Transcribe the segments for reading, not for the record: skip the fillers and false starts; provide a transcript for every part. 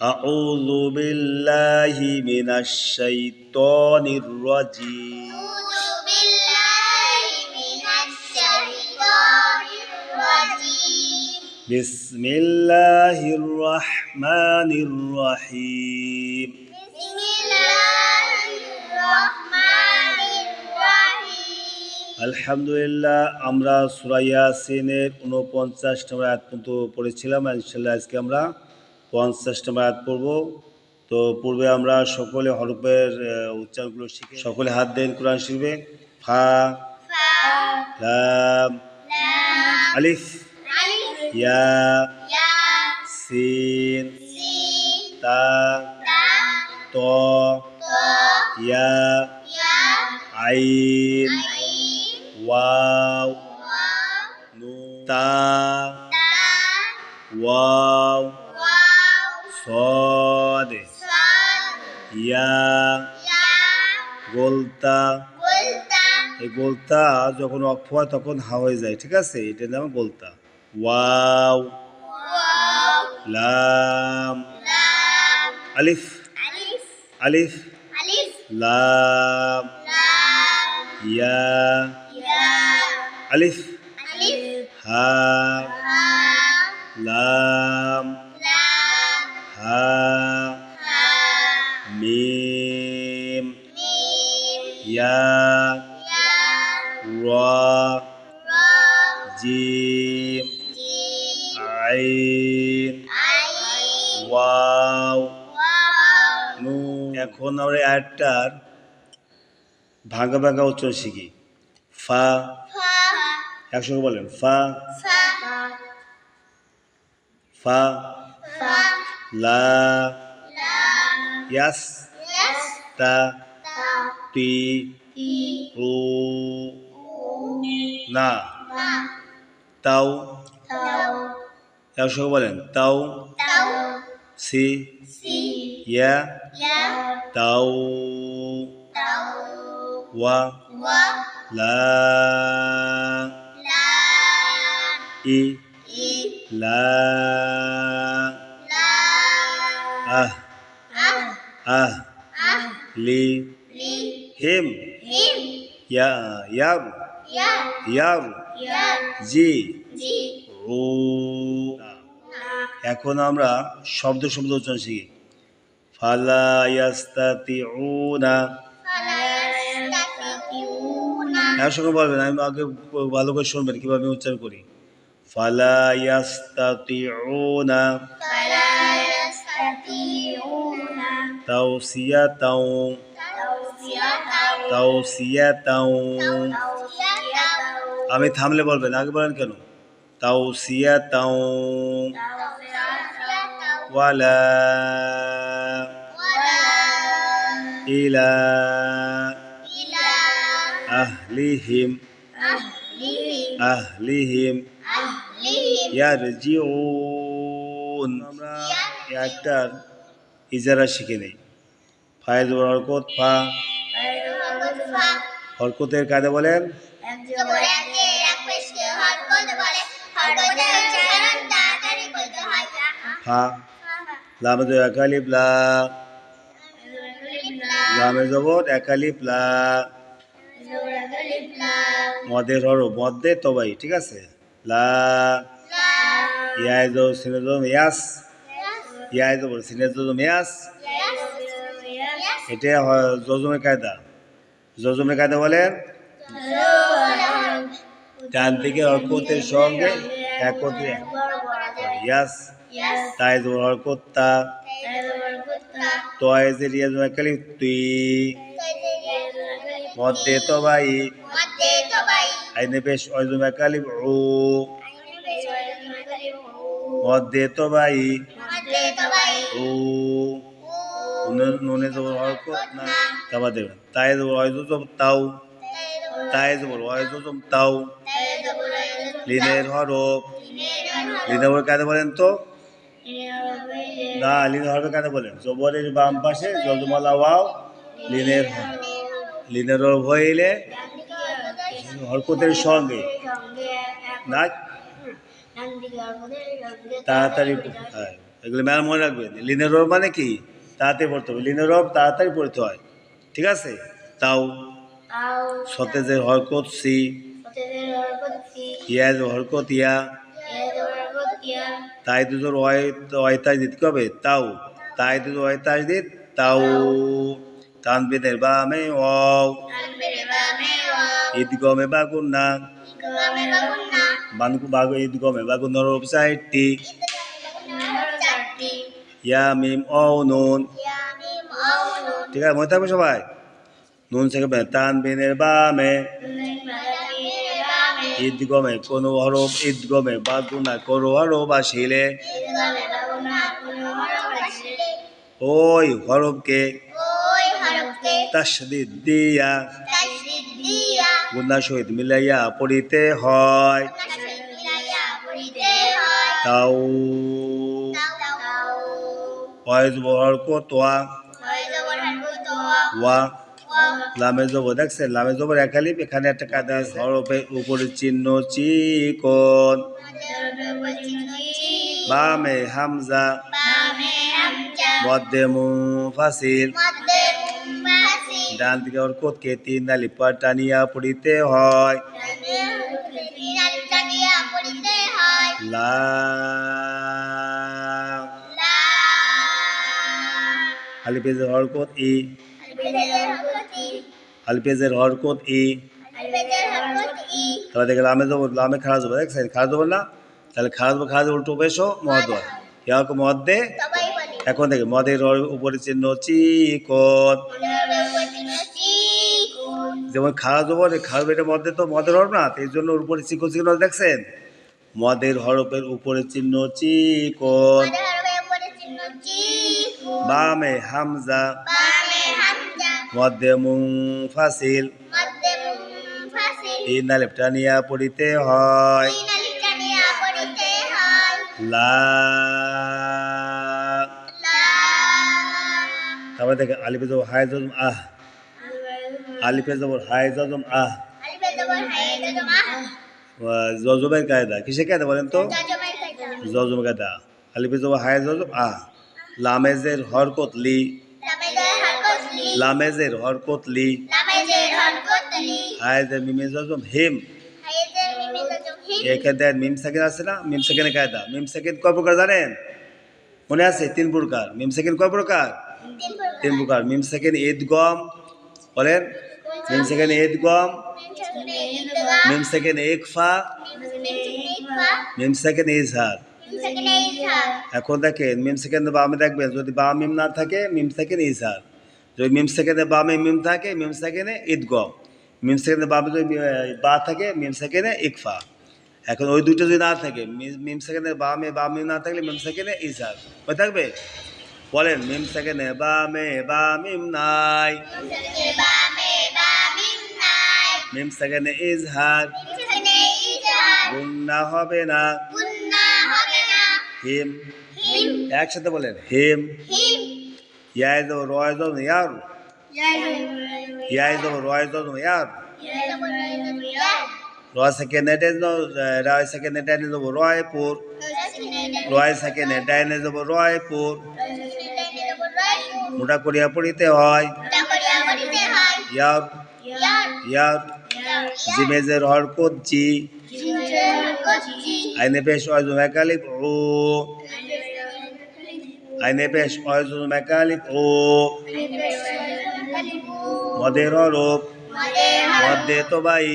أعوذ بالله من الشيطان الرجيم بسم الله الرحمن الرحيم আলহামদুলিল্লাহ আমরা সূরা ইয়াসিনের 49 নম্বর আয়াত পর্যন্ত পড়েছিলাম। ইনশাআল্লাহ আজকে আমরা 50 নম্বর আয়াত পড়ব। তো পূর্বে আমরা সকলে হরফের উচ্চারণগুলো শিখে সকলে হাত দেন, কোরআন শিখবে। ফা, লাম, আলিফ, ইয়া, সিন, তা, ত, ইয়া, আইন, ওয়াও, নুন, তা, ওয়াও, صاد ইয়া, গোলতা। এই গোলতা যখন অক্ষ হয় তখন হা হয়ে যায়, ঠিক আছে? এটার নাম গোলতা। ওয়াও, লাম, আলিফ, আলিফ, লাম, ইয়া, আলিফ, হা, লাম, হা, মিম, ইয়া, রা, জিম, আইন, ওয়াও, নুন। এখন আমরা আয়াতটার ভাঙা ভাঙা উচ্চারণ শিখি। ফা, একসঙ্গে বলেন। ফা, ফা, লা, ইয়াস, তা, তি, রু, না, তাও, একসঙ্গে বলেন। তাও, সি, ইয়া, তাও, ওয়া, লা, ই, লা, আহ, আহ, লি, হিম, ইয়া, ইয়ারু, ইয়ারু, জি, রু। এখন আমরা শব্দ শব্দ উচ্চারণ শিখি। ফালা ইয়াস্তাতিউনা, একসঙ্গে বলবেন, আমি আগে ভালো করে শুনবেন কিভাবে উচ্চারণ করি। ফালা ইয়াস্তাতিউনা তাওসিয়াতাও, তাওসিয়াতাও। আমি থামলে বলবেন, আগে বলেন কেন? তাওসিয়াতাও ওয়ালা ইলা আহলিহিম, আহলিহিম ইয়ারজিউন। আমরা একটার ইজারা শিখে নেই। ফায়েজ হরকত, ফা, হরকতের কায়দা বলেন। ফা, লামে জবর একালিফ লা, লামে জবর একালিফ লা, মদের হরফ মদ্দে তবাই, ঠিক আছে? লা, ইয়ায় জবর সিনে জবর ইয়াস, ইয়ায় জবর সিনে জবর ইয়াস। এটা জজমের কায়দা। জজমের কায়দা বলেন। ডান দিকে হরকতের সঙ্গে একত্রে ইয়াস, তাই জবর হরকত তা, তয় জের ইয়া জবর কালিফ তুই, মদ্দে তবাই, আইনে পেশ অয় জবর কালিফ উ, মদ্দে তবাই উ, নুনে জবর হরকত না, তাবা দেবেন। তাই জবর অয় জবর তাও, তাই জবর অয় জবর তাও, লিনের হরফ, লিনের হরফ কাকে বলেন তো? না, লিনের হরফ কাকে বলেন? জবরের বাম পাশে জজমালা ওয়াও, লিনের হরফ। লিনের হরফ হইলে হরকতের সঙ্গে না তাড়াতাড়ি এগুলো ম্যাম মনে রাখবেন। লিনের রব মানে কি? তাড়াতাড়ি পড়তে হবে। লিনের রব তাড়াতাড়ি পড়তে হয়, ঠিক আছে? তাও সতেজের হরকত সি, ইয়াজের হরকত ইয়া, তাই দুজোর ওয়াইতাজ দিতে হবে তাও, তাই দুজোর ওয়াইতাজ দিত তাও, তানবিনের বামে ওয়াও, ঈদগমে বাগুন্না, ঈদগমে বাগুন্নার রূপ 4টি, ইয়া মিম অও নুন, ঠিক আছে? মনে থাকবে সবাই। নুন থেকে তানবিনের বামে, ঈদগমে কোন হরফ, ঈদগমে বাগুন্না কোন হরফ আসিলে ওই হরফকে তাসদীদ দিয়া গুন্নার সহিত মিলাইয়া পড়িতে হয়। তাও হরকত ওয়া, ওয়া লামে জবর, দেখছেন লামে জবর একালিপ। এখানে একটা কায়দা আছে, হরফের উপরে চিহ্ন চিকন, বামে হামজা, মধ্যে মুনফাসিল, ডান দিকে হরকতকে 3 আলিফ পর টানিয়া পড়িতে হয়। লাম আলিফেজের হরকত ই, আলিফেজের হরকত ই, তাহলে দেখে লামে জবর, লামে খারাজ জবর, দেখছেন খারাজ জবর না? তাহলে খারাজ উল্টো পেশো মদ হয়, ইয়াকে মদ দে। এখন দেখে মদের উপরে চিহ্ন চিকন, যেমন খারাজ জবর, খারাজ এটা মধ্যে তো মদের হরফ না, এই জন্য উপরে চিকন চিকন, দেখছেন মদের হরফের উপরে চিহ্ন চিকন, বামে হামজা, মধ্যে মুনফাসিল, 3 আলিফ টানিয়া পড়িতে হয়। লাম তারপরে দেখেন আলিফে জবর হায় জজম আহ, আলিফে জবর হায় জজম আহ, জজমের কায়দা কিসে কায়দা বলেন তো? জজমের কায়দা। আলিফে জবর হায় জজম আহ, লামেজের হরকত লি, লামেজের হরকত লি, হায়জের মিমে জজম হিম, এখানে দেন মিম সেকেন্ড আছে না? মিম সেকেন্ডের কায়দা। মিম সেকেন্ড কয় প্রকার জানেন? মনে আছে? 3 প্রকার। মিম সেকেন্ড কয় প্রকার? 3 প্রকার। মিম সেকেন্ড ঈদগম, বলেন মিম সেকেন্ড ঈদগম, মিম সেকেন্ড ইকফা, মিম সেকেন্ড ইজহার। এখন দেখেন মিম সেকেন্ডে বামে দেখবেন, যদি বাম মিম না থাকে মিম সেকেন্ড ইজহার, যদি মিম সেকেন্ডে বামে মিম থাকে মিম সেকেন্ডে ঈদগম, মিম সেকেন্ডে বামে যদি বা থাকে মিম সেকেন্ডে ইকফা। এখন ওই দুটো যদি না থাকে, মিম সেকেন্ডে বামে বাম মিম না থাকলে মিম সেকেন্ডে ইজহার হয়ে থাকবে। বলেন মিম সেকেন্ডে বামে বা মিম নাই, মিম সেকেন্ডে ইজহার, গুন্না হবে না। হিম, একসাথে বলেন হিম, ইয়ায় জবর রয় জবর ইয়ার, ইয়ায় জবর রয় জবর ইয়ার, রয় সেকেন্ডে রয় সেকেন্ডে ডাইনে যাব রয়পুর, রয় সেকেন্ডে ডাইনে যাব রয়পুর, মোটা করিয়া পড়িতে হয়। ইয়ার, ইয়ার জিমেজের হরকত জি, আইনে পেশ অয়জুম একালিফ ও, আইনে পেশ অয়জুম একালিফ ও, মদের হরফ মধ্যে তোবাই,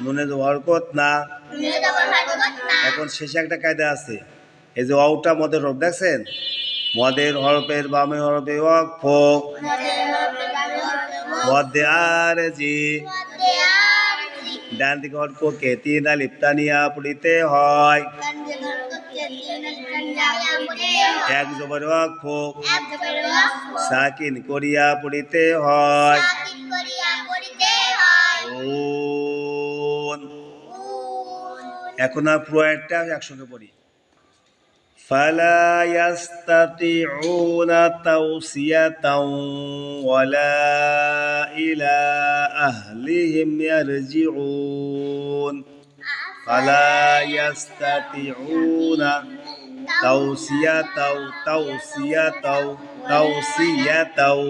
নুনে হরকত না। এখন শেষে একটা কায়দা আছে, এই যে ওটা মদের হরফ, দেখছেন মদের হরফের বামে হরফে ওয়াকফ, মধ্যে আর জি, ডান দিকে হরফকে 3 আলিফ টানিয়া পড়িতে হয়। এক জবর ওয়াকফ, সাকিন করিয়া পড়িতে হয়। এখন আর পুরো একটা একসঙ্গে পড়ি। ফালা ইয়াস্তাতিউনা তাওসিয়াতাও ওয়ালা ইলা আহলিহিম ইয়ারজিউন। ফালা ইয়াস্তাতিউনা তাওসিয়া তাও তাওসিয়া তাও তাওসিয়া তাও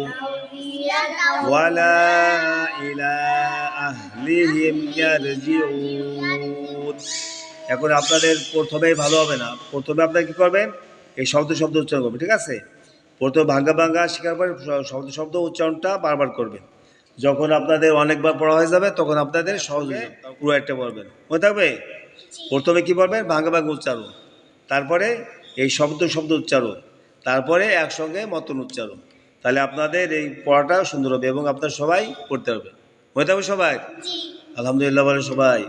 ওয়ালা ইলা আহলিহিম ইয়ারজিউন। এখন আপনাদের প্রথমেই ভালো হবে না, প্রথমে আপনারা কী করবেন, এই শব্দ শব্দ উচ্চারণ করবেন, ঠিক আছে? প্রথমে ভাঙ্গা ভাঙ্গা শেখার পর শব্দ শব্দ উচ্চারণটা বারবার করবেন। যখন আপনাদের অনেকবার পড়া হয়ে যাবে তখন আপনাদের সহজে পুরো একটা বলবেন, মনে থাকবে? প্রথমে কী বলবেন, ভাঙ্গা ভাঙ্গা উচ্চারণ, তারপরে এই শব্দ শব্দ উচ্চারণ, তারপরে একসঙ্গে মতন উচ্চারণ। তাহলে আপনাদের এই পড়াটা সুন্দর হবে এবং আপনারা সবাই পড়তে পারবেন। মনে থাকবে সবাই? আলহামদুলিল্লাহ বলে সবাই।